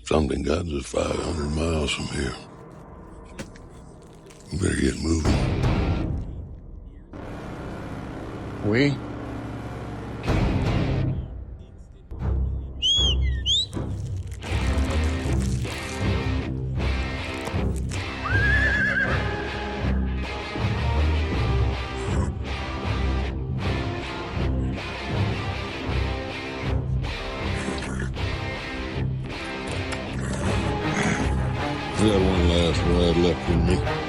Something Guns is 500 miles from here. We better get moving. We? You had one last ride left with me.